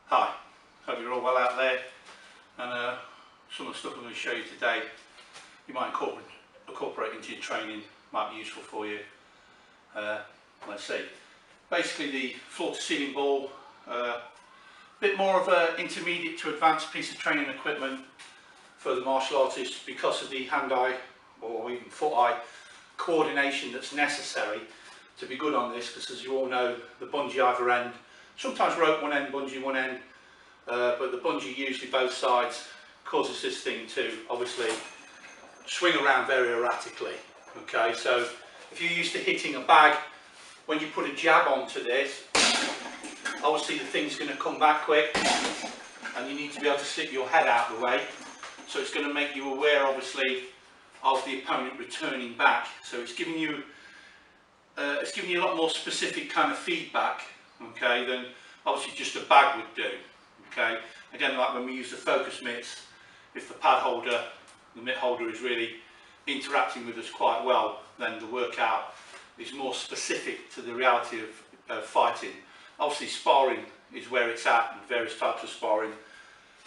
Hi, hope you're all well out there, and some of the stuff I'm going to show you today you might incorporate into your training, might be useful for you. Let's see, basically the floor to ceiling ball, a bit more of an intermediate to advanced piece of training equipment for the martial artist because of the hand-eye or even foot-eye coordination that's necessary to be good on this, because as you all know, the bungee either end, sometimes rope one end, bungee one end, but the bungee usually both sides causes this thing to obviously swing around very erratically. Okay, so if you're used to hitting a bag, when you put a jab onto this, obviously the thing's going to come back quick and you need to be able to slip your head out of the way, so it's going to make you aware obviously of the opponent returning back, so it's giving you a lot more specific kind of feedback, okay, than obviously just a bag would do. Okay, again, like when we use the focus mitts, if the pad holder, the mitt holder is really interacting with us quite well, then the workout is more specific to the reality of fighting. Obviously sparring is where it's at, and various types of sparring,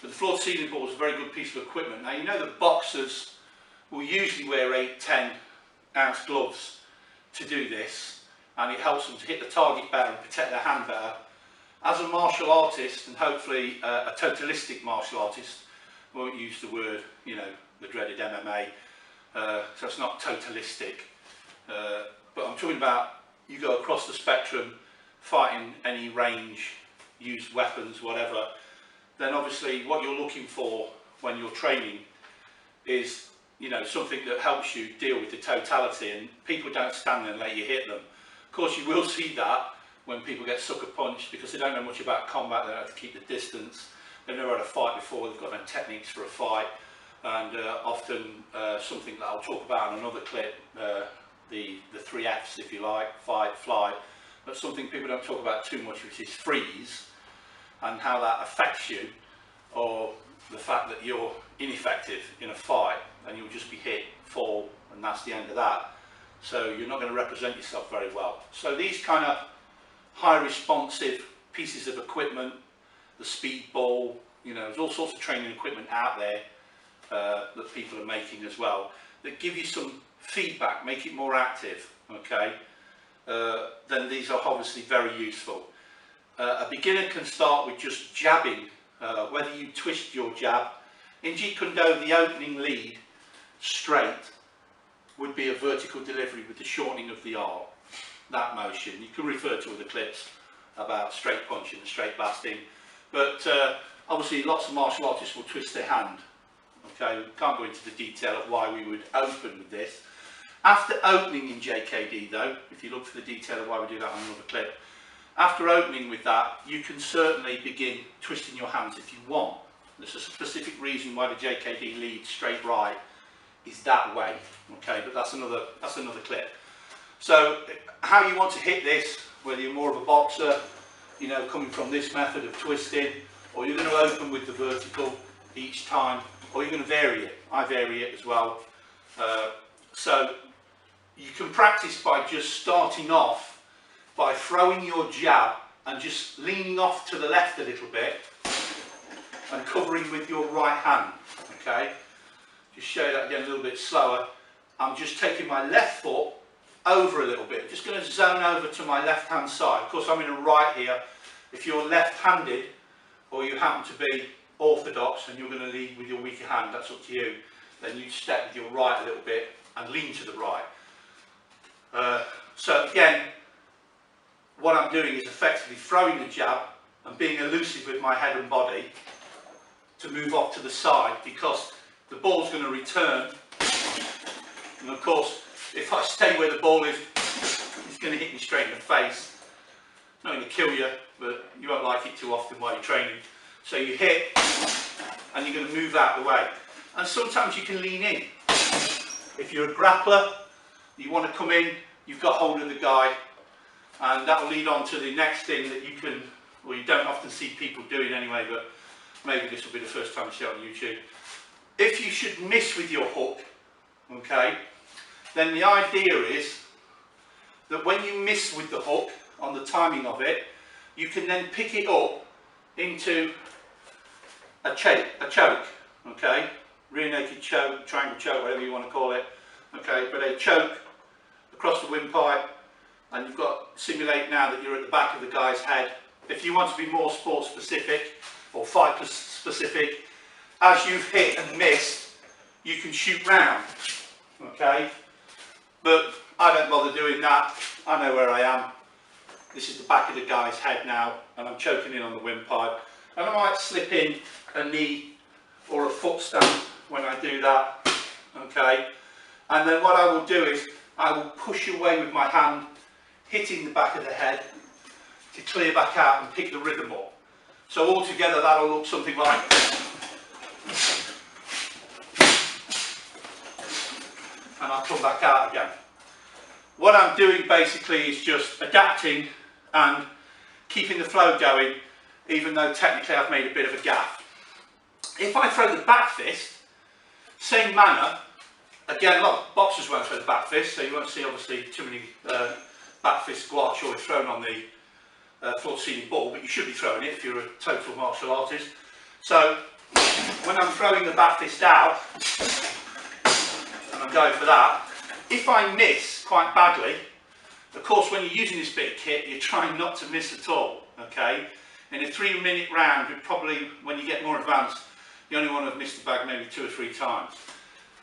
but the floor to ceiling ball is a very good piece of equipment. Now you know that boxers will usually wear 8-10 ounce gloves to do this, and it helps them to hit the target better and protect their hand better. As a martial artist, and hopefully a totalistic martial artist, I won't use the word, you know, the dreaded MMA, so it's not totalistic, but I'm talking about you go across the spectrum, fighting any range, use weapons, whatever, then obviously what you're looking for when you're training is, you know, something that helps you deal with the totality, and people don't stand there and let you hit them. Of course you will see that when people get sucker punched because they don't know much about combat, they don't know how to keep the distance, they've never had a fight before, they've got no techniques for a fight, and often something that I'll talk about in another clip, the 3 F's if you like, fight, flight, but something people don't talk about too much, which is freeze, and how that affects you, or the fact that you're ineffective in a fight and you'll just be hit, fall, and that's the end of that. So you're not going to represent yourself very well. So these kind of high responsive pieces of equipment, the speed ball, you know, there's all sorts of training equipment out there that people are making as well, that give you some feedback, make it more active, okay, then these are obviously very useful. A beginner can start with just jabbing, whether you twist your jab. In Jeet Kune Do, the opening lead straight would be a vertical delivery with the shortening of the arm. that motion. You can refer to other clips about straight punching and straight blasting, but obviously lots of martial artists will twist their hand. Okay, we can't go into the detail of why we would open with this. After opening in JKD though, if you look for the detail of why we do that on another clip, after opening with that, you can certainly begin twisting your hands if you want. There's a specific reason why the JKD lead straight right is that way. Okay, but that's another clip. So how you want to hit this, whether you're more of a boxer, you know, coming from this method of twisting, or you're going to open with the vertical each time, or you're going to vary it. I vary it as well. So you can practice by just starting off by throwing your jab and just leaning off to the left a little bit and covering with your right hand. Okay, just show you that again a little bit slower. I'm just taking my left foot over a little bit, just going to zone over to my left hand side. Of course I'm in a right here. If you're left-handed or you happen to be orthodox and you're going to lead with your weaker hand, that's up to you, then you step with your right a little bit and lean to the right. So again, what I'm doing is effectively throwing the jab and being elusive with my head and body to move off to the side, because the ball's going to return, and of course if I stay where the ball is, it's going to hit me straight in the face. It's not going to kill you, but you won't like it too often while you're training. So you hit and you're going to move out the way, and sometimes you can lean in. If you're a grappler, you want to come in, you've got hold of the guy, and that will lead on to the next thing that you can, well, you don't often see people doing anyway, but maybe this will be the first time you see it on YouTube. If you should miss with your hook, okay, then the idea is that when you miss with the hook on the timing of it, you can then pick it up into a choke, okay, rear naked choke, triangle choke, whatever you want to call it, okay, but a choke across the windpipe, and you've got to simulate now that you're at the back of the guy's head. If you want to be more sport specific or fight specific, as you've hit and missed, you can shoot round, okay, but I don't bother doing that. I know where I am. This is the back of the guy's head now, and I'm choking in on the windpipe, and I might slip in a knee or a foot stamp when I do that, okay, and then what I will do is I will push away with my hand, hitting the back of the head to clear back out and pick the rhythm up. So altogether that'll look something like, and I'll come back out again. What I'm doing basically is just adapting and keeping the flow going, even though technically I've made a bit of a gaffe. If I throw the back fist, same manner, again, a lot of boxers won't throw the back fist, so you won't see obviously too many back fist squats always thrown on the floor ceiling ball, but you should be throwing it if you're a total martial artist. So when I'm throwing the back fist out, and I'm going for that, if I miss quite badly, of course when you're using this bit of kit, you're trying not to miss at all, okay? In a 3-minute round, you'd probably, when you get more advanced, you only want to have missed the bag maybe 2 or 3 times.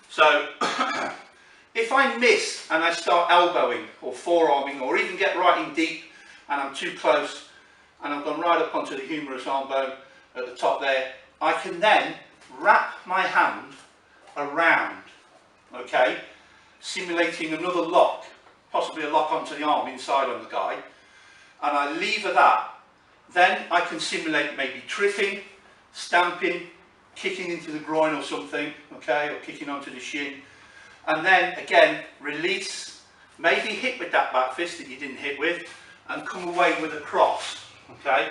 So if I miss and I start elbowing or forearming, or even get right in deep and I'm too close and I've gone right up onto the humerus arm bone at the top there, I can then wrap my hand around, okay, simulating another lock, possibly a lock onto the arm inside on the guy, and I lever that. Then I can simulate maybe tripping, stamping, kicking into the groin or something, okay, or kicking onto the shin, and then again release, maybe hit with that back fist that you didn't hit with, and come away with a cross, okay.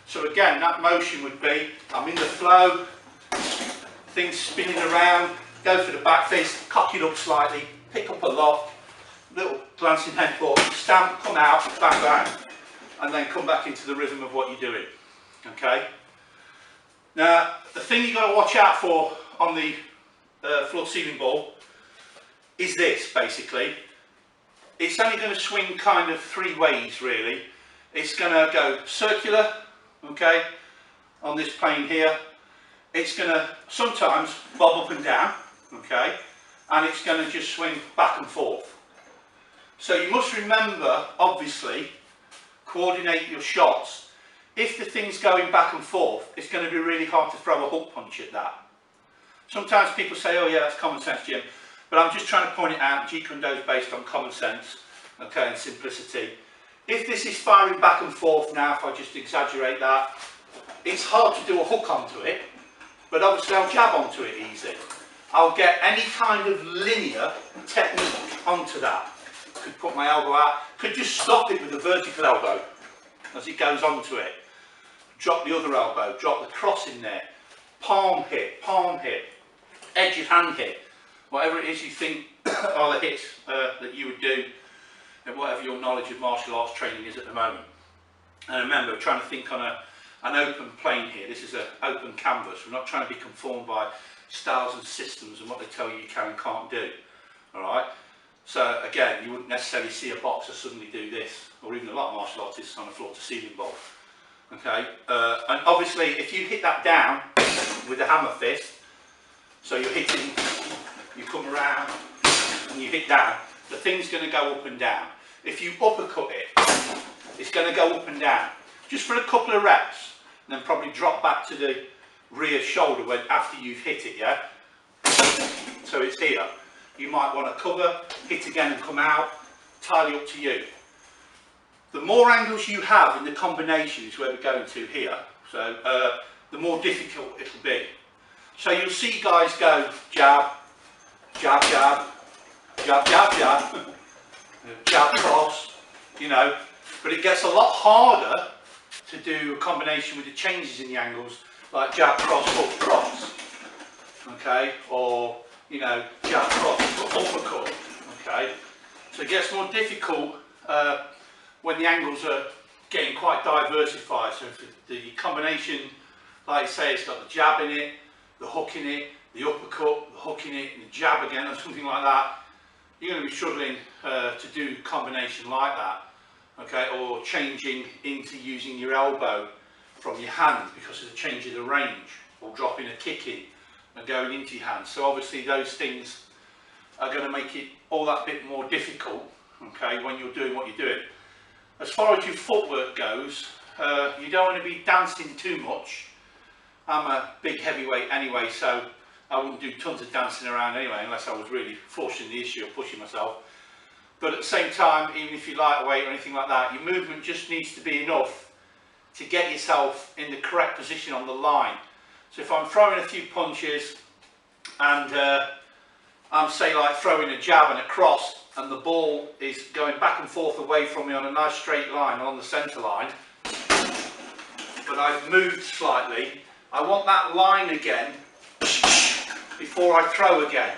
So again, that motion would be, I'm in the flow, things spinning around, go for the back fist, cock it up slightly, pick up a lock, little glancing headbutt, stamp, come out, bang bang, and then come back into the rhythm of what you're doing, okay. Now, the thing you've got to watch out for on the floor ceiling ball is this, basically. It's only going to swing kind of 3 ways, really. It's going to go circular, okay, on this plane here. It's going to sometimes bob up and down, okay, and it's going to just swing back and forth. So you must remember, obviously, coordinate your shots. If the thing's going back and forth, it's going to be really hard to throw a hook punch at that. Sometimes people say, oh yeah, that's common sense, Jim. But I'm just trying to point it out. Jeet Kune Do is based on common sense, okay, and simplicity. If this is firing back and forth now, if I just exaggerate that, it's hard to do a hook onto it, but obviously I'll jab onto it easy. I'll get any kind of linear technique onto that. Could put my elbow out, could just stop it with a vertical elbow as it goes onto it. Drop the other elbow, drop the cross in there. Palm hit, edge of hand hit. Whatever it is you think are the hits that you would do, and whatever your knowledge of martial arts training is at the moment. And remember, we're trying to think on an open plane here. This is an open canvas. We're not trying to be conformed by styles and systems and what they tell you you can and can't do. Alright? So again, you wouldn't necessarily see a boxer suddenly do this, or even a lot of martial artists on a floor to ceiling ball. Okay? And obviously, if you hit that down with a hammer fist, so you're hitting, you come around and you hit down, the thing's going to go up and down. If you uppercut it, it's going to go up and down. Just for a couple of reps, and then probably drop back to the rear shoulder when after you've hit it, yeah? So it's here. You might want to cover, hit again and come out, entirely up to you. The more angles you have in the combination is where we're going to here, so the more difficult it'll be. So you'll see guys go jab, jab, jab, jab, jab, jab, jab, cross, you know, but it gets a lot harder to do a combination with the changes in the angles, like jab, cross, hook, cross, okay, or, you know, jab, cross, uppercut, okay. So it gets more difficult when the angles are getting quite diversified. So if the combination, like I say, it's got the jab in it, the hook in it, the uppercut, the hook in it, and the jab again, or something like that, you're going to be struggling to do a combination like that, okay, or changing into using your elbow from your hand because of the change of the range, or dropping a kick in and going into your hand. So obviously those things are going to make it all that bit more difficult, okay, when you're doing what you're doing. As far as your footwork goes, you don't want to be dancing too much. I'm a big heavyweight anyway, so I wouldn't do tons of dancing around anyway, unless I was really forcing the issue or pushing myself. But at the same time, even if you're lightweight or anything like that, your movement just needs to be enough to get yourself in the correct position on the line. So if I'm throwing a few punches and I'm, say, like throwing a jab and a cross, and the ball is going back and forth away from me on a nice straight line on the centre line, but I've moved slightly, I want that line again before I throw again.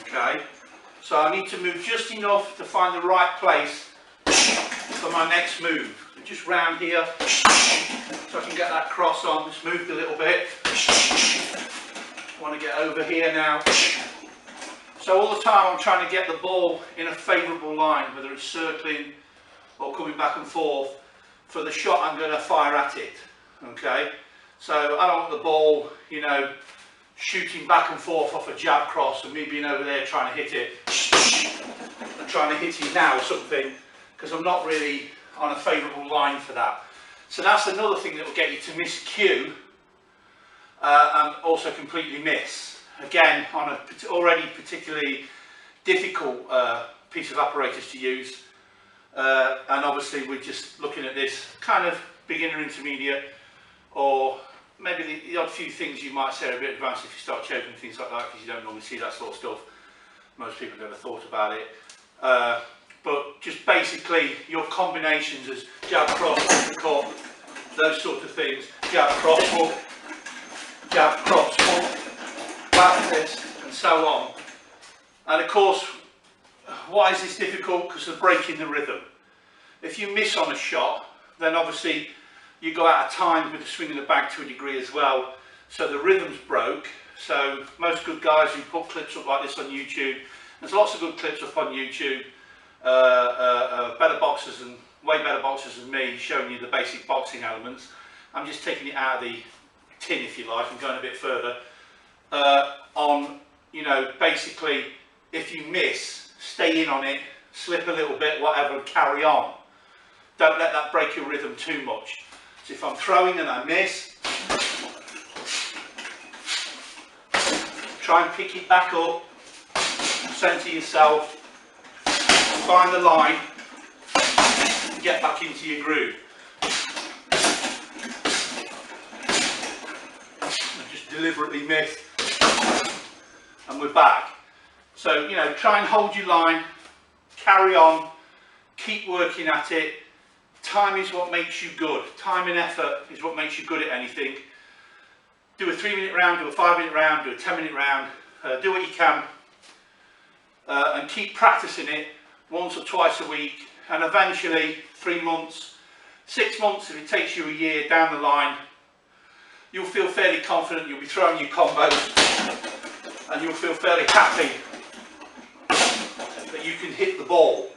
Okay, so I need to move just enough to find the right place for my next move. So just round here so I can get that cross on. Just moved a little bit. I want to get over here now. So all the time I'm trying to get the ball in a favourable line, whether it's circling or coming back and forth for the shot I'm going to fire at it. Okay, so I don't want the ball, you know, shooting back and forth off a jab cross and me being over there trying to hit it and trying to hit it now or something, because I'm not really on a favourable line for that. So that's another thing that will get you to miss cue and also completely miss. Again, on a already particularly difficult piece of apparatus to use, and obviously we're just looking at this kind of beginner intermediate, or maybe the odd few things you might say are a bit advanced if you start choking, things like that, because you don't normally see that sort of stuff. Most people never thought about it. But just basically your combinations as jab, cross, uppercut, those sort of things, jab, cross, hook, jab, cross, hook, back fist, and so on. And of course, why is this difficult? Because of breaking the rhythm. If you miss on a shot, then obviously you go out of time with the swing of the bag to a degree as well, so the rhythm's broke. So most good guys who put clips up like this on YouTube, there's lots of good clips up on YouTube, better boxers and way better boxers than me showing you the basic boxing elements. I'm just taking it out of the tin, if you like, and going a bit further on, you know, basically if you miss, stay in on it, slip a little bit, whatever, and carry on. Don't let that break your rhythm too much. So if I'm throwing and I miss, try and pick it back up, centre yourself, find the line, and get back into your groove. I just deliberately miss, and we're back. So, you know, try and hold your line, carry on, keep working at it. Time is what makes you good. Time and effort is what makes you good at anything. Do a 3-minute round, do a 5-minute round, do a 10-minute round, do what you can, and keep practicing it once or twice a week, and eventually 3 months, 6 months, if it takes you a year down the line, you'll feel fairly confident, you'll be throwing your combos, and you'll feel fairly happy that you can hit the ball.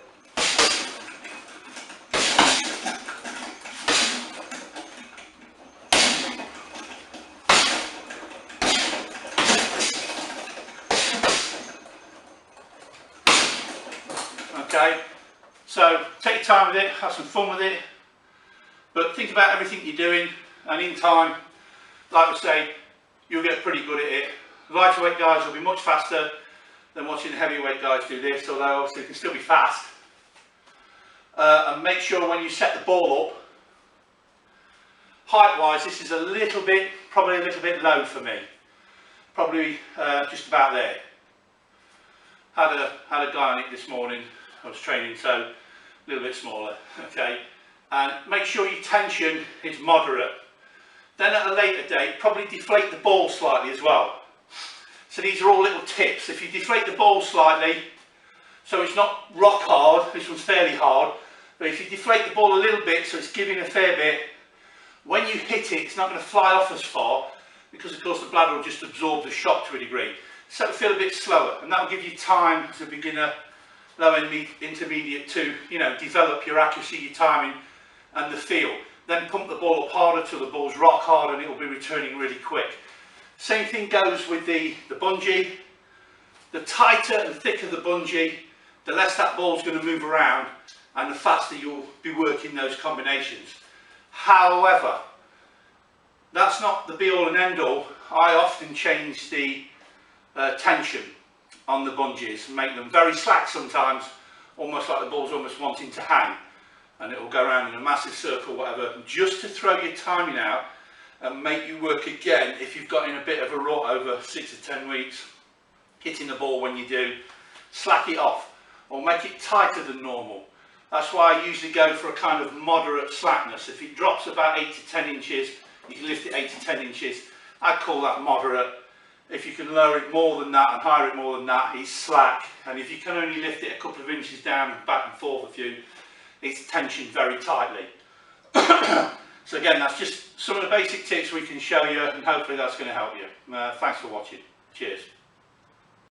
Okay, so take your time with it, have some fun with it, but think about everything you're doing, and in time, like I say, you'll get pretty good at it. Lighter weight guys will be much faster than watching the heavyweight guys do this, although obviously they can still be fast. And make sure when you set the ball up, height wise, this is a little bit, probably a little bit low for me. Probably just about there. Had a guy on it this morning. I was training, so a little bit smaller, okay? And make sure your tension is moderate. Then at a later date, probably deflate the ball slightly as well. So these are all little tips. If you deflate the ball slightly, so it's not rock hard, this one's fairly hard, but if you deflate the ball a little bit, so it's giving a fair bit, when you hit it, it's not going to fly off as far, because of course the bladder will just absorb the shock to a degree. So it'll feel a bit slower, and that will give you time as a beginner, low and intermediate to, you know, develop your accuracy, your timing and the feel. Then pump the ball up harder till the ball's rock hard and it will be returning really quick. Same thing goes with the bungee. The tighter and thicker the bungee, the less that ball's going to move around and the faster you'll be working those combinations. However, that's not the be all and end all. I often change the tension on the bungees and make them very slack sometimes, almost like the ball's almost wanting to hang, and it will go around in a massive circle, whatever, just to throw your timing out and make you work again if you've got in a bit of a rut over 6 to 10 weeks, hitting the ball when you do, slack it off or make it tighter than normal. That's why I usually go for a kind of moderate slackness. If it drops about 8 to 10 inches, you can lift it 8 to 10 inches. I'd call that moderate. If you can lower it more than that and higher it more than that, it's slack. And if you can only lift it a couple of inches down and back and forth a few, it's tensioned very tightly. So again, that's just some of the basic tips we can show you, and hopefully that's going to help you. Thanks for watching. Cheers.